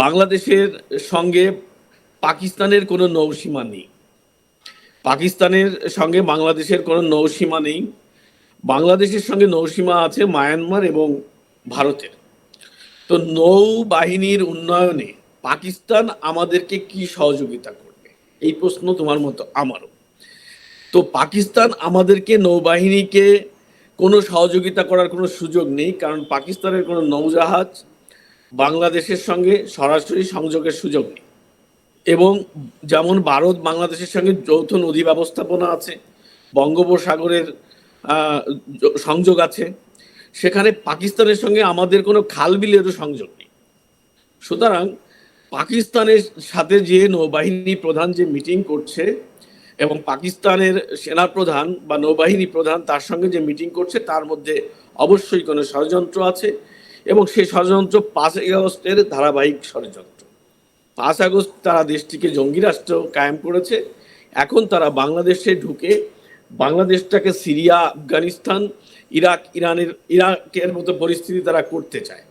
বাংলাদেশের সঙ্গে পাকিস্তানের কোনো নৌসীমা নেই। পাকিস্তানের সঙ্গে বাংলাদেশের কোনো নৌসীমা নেই। বাংলাদেশের সঙ্গে নৌসীমা আছে মায়ানমার এবং ভারতের। তো নৌবাহিনীর উন্নয়নে পাকিস্তান আমাদেরকে কি সহযোগিতা করবে, এই প্রশ্ন তোমার মতো আমারও। তো পাকিস্তান আমাদেরকে নৌবাহিনীকে কোনো সহযোগিতা করার কোনো সুযোগ নেই, কারণ পাকিস্তানের কোনো নৌজাহাজ বাংলাদেশের সঙ্গে সরাসরি সংযোগের সুযোগ নেই। এবং যেমন ভারত বাংলাদেশের সঙ্গে যৌথ নদী ব্যবস্থাপনা আছে, বঙ্গোপসাগরের সংযোগ আছে, সেখানে পাকিস্তানের সঙ্গে আমাদের কোনো খাল বিলেরও সংযোগ নেই। সুতরাং পাকিস্তানের সাথে যে নৌবাহিনী প্রধান যে মিটিং করছে এবং পাকিস্তানের সেনাপ্রধান বা নৌবাহিনী প্রধান তার সঙ্গে যে মিটিং করছে, তার মধ্যে অবশ্যই কোনো ষড়যন্ত্র আছে এবং সেই ষড়যন্ত্র 5ই আগস্টের ধারাবাহিক ষড়যন্ত্র। 5 আগস্ট তারা দেশটিকে জঙ্গি রাষ্ট্র কায়েম করেছে, এখন তারা বাংলাদেশে ঢুকে বাংলাদেশটাকে সিরিয়া, আফগানিস্তান, ইরাকের মতো পরিস্থিতি তারা করতে চায়।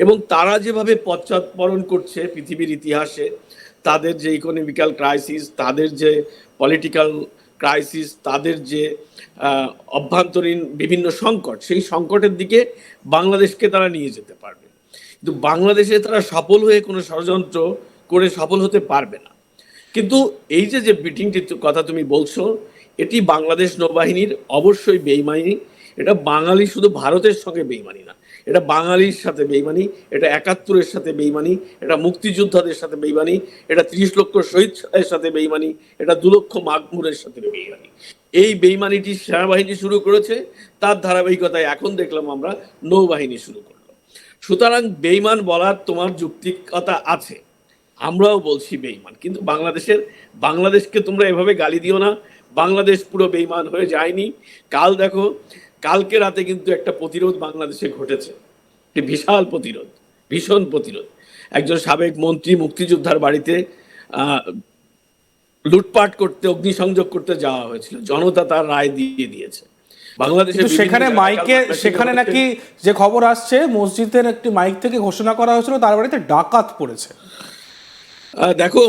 এবং তারা যেভাবে পশ্চাৎপরণ করছে পৃথিবীর ইতিহাসে, তাদের যে ইকোনমিক্যাল ক্রাইসিস, তাদের যে পলিটিক্যাল ক্রাইসিস, তাদের যে অভ্যন্তরীণ বিভিন্ন সংকট, সেই সংকটের দিকে বাংলাদেশকে তারা নিয়ে যেতে পারবে। কিন্তু বাংলাদেশে তারা সফল হয়ে কোনো ষড়যন্ত্র করে সফল হতে পারবে না। কিন্তু এই যে মিটিংটির কথা তুমি বলছো, এটি বাংলাদেশ নৌবাহিনীর অবশ্যই বেইমানি। এটা বাঙালি শুধু ভারতের সঙ্গে বেইমানি না, এটা বাঙালির সাথে বেইমানি, এটা 71-এর সাথে বেইমানি, এটা মুক্তিযোদ্ধাদের সাথে বেইমানি, এটা 30 লক্ষ শহীদ সাথে বেইমানি, এটা 2 লক্ষ মাগমুরের সাথে বেইমানি। এই বেইমানিটি সেনাবাহিনী শুরু করেছে, তার ধারাবাহিকতায় এখন দেখলাম আমরা নৌবাহিনী শুরু করলো। সুতরাং বেইমান বলার তোমার যৌক্তিকতা আছে, আমরাও বলছি বেইমান, কিন্তু বাংলাদেশকে তোমরা এভাবে গালি দিও না। বাংলাদেশ পুরো বেইমান হয়ে যায়নি। কাল দেখো, কালকে রাতে কিন্তু একটা প্রতিরোধ বাংলাদেশে ঘটেছে, একটি বিশাল প্রতিরোধ, ভীষণ প্রতিরোধ। একজন সাবেক মন্ত্রী মুক্তিযোদ্ধার বাড়িতে লুটপাট করতে, অগ্নিসংযোগ করতে যাওয়া হয়েছিল, জনতা তার রায় দিয়ে দিয়েছে। বাংলাদেশে সেখানে নাকি যে খবর আসছে, মসজিদের একটি মাইক থেকে ঘোষণা করা হয়েছিল তার বাড়িতে ডাকাত পড়েছে। দেখো,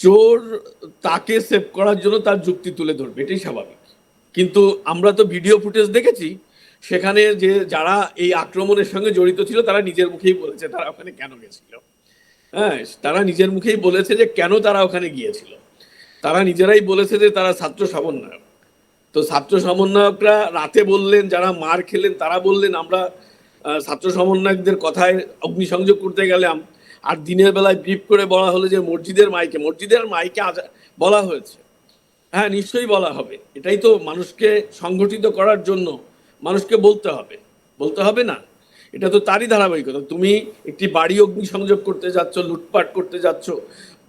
চোর তাকে সেভ করার জন্য তার যুক্তি তুলে ধরবে, এটাই স্বাভাবিক। কিন্তু আমরা তো ভিডিও ফুটেজ দেখেছি, সেখানে যে যারা এই আক্রমণের সঙ্গে জড়িত ছিল তারা নিজের মুখেই বলেছে তারা ওখানে কেন গেছিল। হ্যাঁ, তারা নিজের মুখেই বলেছে যে কেন তারা ওখানে গিয়েছিল। তারা নিজেরাই বলেছে যে তারা ছাত্র সমন্বয়ক। তো ছাত্র সমন্বয়করা রাতে বললেন, যারা মার খেলেন তারা বললেন আমরা ছাত্র সমন্বয়কদের কথায় অগ্নিসংযোগ করতে গেলাম। আর দিনের বেলায় ব্রিফ করে বলা হলো যে মসজিদের মাইকে বলা হয়েছে। হ্যাঁ, নিশ্চয়ই বলা হবে, এটাই তো মানুষকে সংগঠিত করার জন্য মানুষকে বলতে হবে না? এটা তো তারই ধারাবাহিকতা। তুমি একটি বাড়ি অগ্নিসংযোগ করতে যাচ্ছ, লুটপাট করতে যাচ্ছ,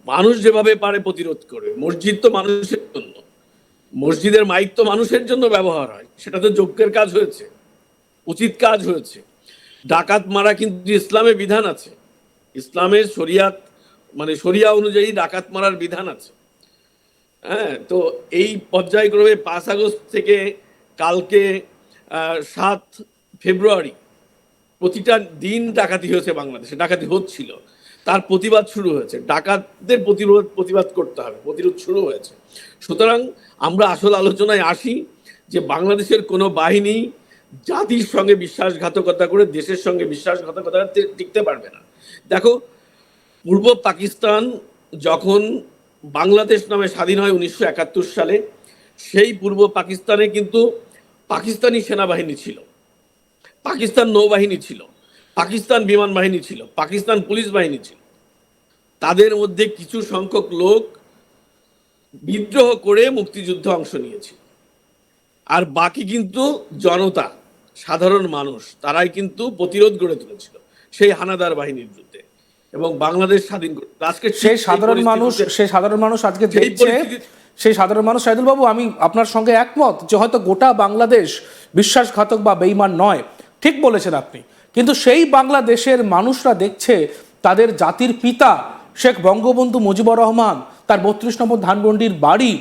মানুষ যেভাবে পারে প্রতিরোধ করবে। মসজিদ তো মানুষের জন্য, মসজিদের মাইক তো মানুষের জন্য ব্যবহার হয়, সেটা তো যজ্ঞের কাজ হয়েছে, উচিত কাজ হয়েছে। ডাকাত মারা কিন্তু ইসলামে বিধান আছে, ইসলামের শরিয়া অনুযায়ী ডাকাত মারার বিধান আছে। হ্যাঁ, তো এই পর্যায়ক্রমে 5 আগস্ট থেকে কালকে 7 ফেব্রুয়ারি প্রতিটা দিন ডাকাতি হয়েছে বাংলাদেশে, ডাকাতি হচ্ছিল, তার প্রতিবাদ শুরু হয়েছে। ডাকাতদের প্রতিবাদ করতে হবে, প্রতিরোধ শুরু হয়েছে। সুতরাং আমরা আসল আলোচনায় আসি যে বাংলাদেশের কোনো বাহিনী জাতির সঙ্গে বিশ্বাসঘাতকতা করে দেশের সঙ্গে বিশ্বাসঘাতকতা টিকতে পারবে না। দেখো, পূর্ব পাকিস্তান যখন বাংলাদেশ নামে স্বাধীন হয় 1971 সালে, সেই পূর্ব পাকিস্তানে কিন্তু পাকিস্তানি সেনাবাহিনী ছিল, পাকিস্তান নৌবাহিনী ছিল, পাকিস্তান বিমান বাহিনী ছিল, পাকিস্তান পুলিশ বাহিনী ছিল। তাদের মধ্যে কিছু সংখ্যক লোক বিদ্রোহ করে মুক্তিযুদ্ধে অংশ নিয়েছিল, আর বাকি কিন্তু জনতা, সাধারণ মানুষ, তারাই কিন্তু প্রতিরোধ গড়ে তুলেছিল সেই হানাদার বাহিনীর বিরুদ্ধে এবং বাংলাদেশ স্বাধীন করে। আজকে সেই সাধারণ মানুষ আজকে দেখছে, সেই সাধারণ মানুষ, সাইদুল বাবু, আমি আপনার সঙ্গে একমত যে হয়তো গোটা বাংলাদেশ বিশ্বাসঘাতক বা বেঈমান নয়, ঠিক বলেছেন আপনি। কিন্তু সেই বাংলাদেশের মানুষরা দেখছে তাদের জাতির পিতা শেখ বঙ্গবন্ধু মুজিবুর রহমান, তার 32 নম্বর ধানমন্ডির বাড়ি,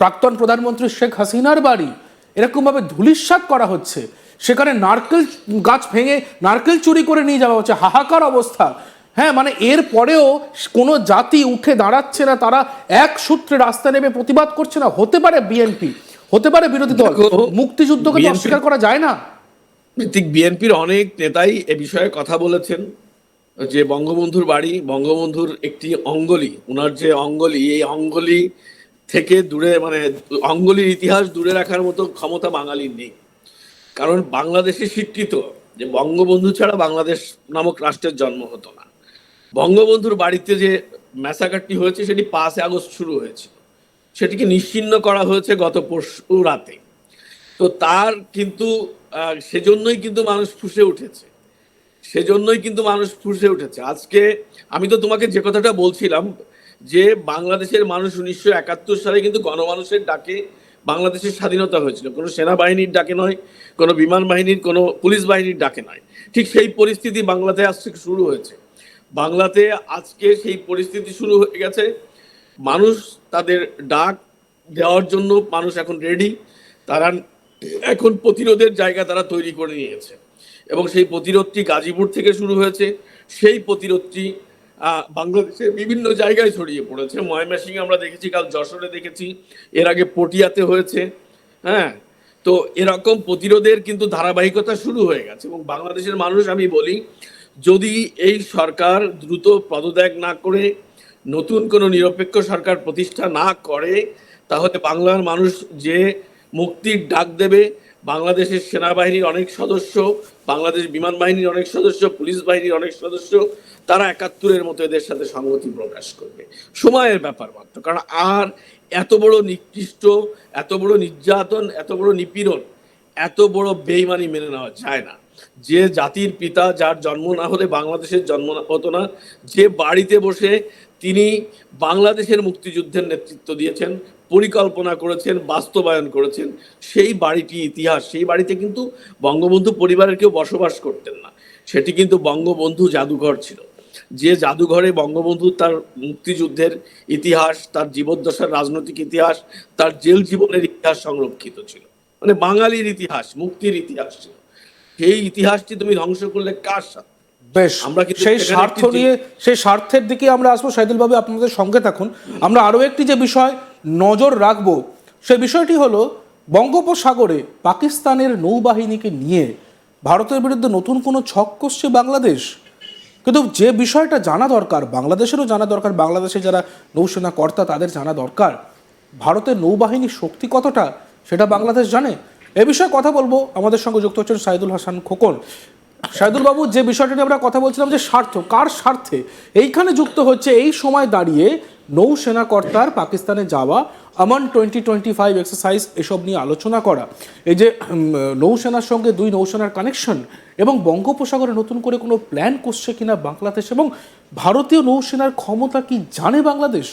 প্রাক্তন প্রধানমন্ত্রী শেখ হাসিনার বাড়ি এরকমভাবে ধূলিসাৎ করা হচ্ছে। সেখানে নারকেল গাছ ভেঙে নারকেল চুরি করে নিয়ে যাওয়া হচ্ছে, হাহাকার অবস্থা। হ্যাঁ, মানে এর পরেও কোনো জাতি উঠে দাঁড়াচ্ছে না, তারা এক সূত্রে রাস্তা নেমে প্রতিবাদ করছে না। হতে পারে বিএনপি, হতে পারে বিরোধী দল, দেখো, মুক্তিযুদ্ধকে তো BNP অস্বীকার করা যায় না। ঠিক বিএনপির অনেক নেতাই এ বিষয়ে কথা বলেছেন যে বঙ্গবন্ধুর বাড়ি, বঙ্গবন্ধুর একটি অঙ্গলি, ওনার যে অঙ্গলি, এই অঙ্গলি থেকে দূরে, মানে অঙ্গলির ইতিহাস দূরে রাখার মতো ক্ষমতা বাঙালির নেই। কারণ বাংলাদেশে স্বীকৃত যে বঙ্গবন্ধু ছাড়া বাংলাদেশ নামক রাষ্ট্রের জন্ম হতো না। বঙ্গবন্ধুর বাড়িতে যে ম্যাসাকারটি হয়েছে সেটি 5 আগস্ট শুরু হয়েছিল, সেটিকে নিশ্চিহ্ন করা হয়েছে গত পরশু রাতে। তো তার কিন্তু সেজন্যই কিন্তু মানুষ ফুঁসে উঠেছে, সেজন্যই কিন্তু মানুষ ফুঁসে উঠেছে। আজকে আমি তো তোমাকে যে কথাটা বলছিলাম যে বাংলাদেশের মানুষ 1971 সালে কিন্তু গণমানুষের ডাকে বাংলাদেশের স্বাধীনতা হয়েছিল, কোনো সেনাবাহিনীর ডাকে নয়, কোনো বিমান বাহিনীর, কোনো পুলিশ বাহিনীর ডাকে নয়। ঠিক সেই পরিস্থিতি বাংলাতে আজকে শুরু হয়েছে। বাংলাতে আজকে সেই পরিস্থিতি শুরু হয়ে গেছে। মানুষ তাদের ডাক দেওয়ার জন্য মানুষ এখন রেডি। তারা এখন প্রতিরোধের জায়গা তারা তৈরি করে নিয়েছে এবং সেই প্রতিরোধটি গাজীপুর থেকে শুরু হয়েছে। সেই প্রতিরোধটি বাংলাদেশের বিভিন্ন জায়গায় ছড়িয়ে পড়েছে। ময়মনসিংহে আমরা দেখেছি, কাল যশোরে দেখেছি, এর আগে পটিয়াতে হয়েছে। হ্যাঁ, তো এরকম প্রতিরোধের কিন্তু ধারাবাহিকতা শুরু হয়ে গেছে এবং বাংলাদেশের মানুষ, আমি বলি, যদি এই সরকার দ্রুত পদত্যাগ না করে নতুন কোনো নিরপেক্ষ সরকার প্রতিষ্ঠা না করে, তাহলে বাংলার মানুষ যে মুক্তির ডাক দেবে, বাংলাদেশের সেনাবাহিনীর অনেক সদস্য, বাংলাদেশ বিমান বাহিনীর অনেক সদস্য, পুলিশ বাহিনীর অনেক সদস্য, তারা 71-এর মতো এদের সাথে সংহতি প্রকাশ করবে। সময়ের ব্যাপার মাত্র। কারণ আর এত বড় নিকৃষ্ট, এত বড় নির্যাতন, এত বড় নিপীড়ন, এত বড় বেইমানি মেনে নেওয়া যায় না। যে জাতির পিতা, যার জন্ম না হলে বাংলাদেশের জন্ম হতো না, যে বাড়িতে বসে তিনি বাংলাদেশের মুক্তিযুদ্ধের নেতৃত্ব দিয়েছেন, পরিকল্পনা করেছেন, বাস্তবায়ন করেছেন, সেই বাড়িটি ইতিহাস। সেই বাড়িতে কিন্তু বঙ্গবন্ধু পরিবারের কেউ বসবাস করতেন না, সেটি কিন্তু বঙ্গবন্ধু জাদুঘর ছিল। যে জাদুঘরে বঙ্গবন্ধু তার মুক্তিযুদ্ধের ইতিহাস, তার জীবদ্দশার রাজনৈতিক ইতিহাস, তার জেল জীবনের ইতিহাস সংরক্ষিত ছিল। মানে বাঙালির ইতিহাস, মুক্তির ইতিহাস ছিল। সেই ইতিহাসটি তুমি ধ্বংস করলে কার সাথে? বেশ, আমরা কিন্তু সেই স্বার্থ নিয়ে, সেই স্বার্থের দিকে আমরা আসবো। সাইদুল বাবু, আপনাদের সঙ্গে থাকুন। আমরা আরও একটি যে বিষয় নজর রাখবো, সে বিষয়টি হলো বঙ্গোপসাগরে পাকিস্তানের নৌবাহিনীকে নিয়ে ভারতের বিরুদ্ধে নতুন কোনো ছক কষছে বাংলাদেশ। কিন্তু যে বিষয়টা জানা দরকার, বাংলাদেশেরও জানা দরকার, বাংলাদেশে যারা নৌসেনা কর্তা তাদের জানা দরকার, ভারতের নৌবাহিনীর শক্তি কতটা সেটা বাংলাদেশ জানে। এ বিষয়ে কথা বলবো। আমাদের সঙ্গে যুক্ত হচ্ছেন সাইদুল হাসান খোকন। সাইদুল বাবু, যে বিষয়টা নিয়ে আমরা কথা বলছিলাম, যে স্বার্থ, কার স্বার্থে এইখানে যুক্ত হচ্ছে এই সময় দাঁড়িয়ে নৌসেনা কর্তার পাকিস্তানে যাওয়া, আমান 2025 এক্সারসাইজ, এসব নিয়ে আলোচনা করা, এই যে নৌসেনার সঙ্গে দুই নৌসেনার কানেকশন, এবং বঙ্গোপসাগরে নতুন করে কোনো প্ল্যান করছে কিনা বাংলাদেশ, এবং ভারতীয় নৌসেনার ক্ষমতা কি জানে বাংলাদেশ?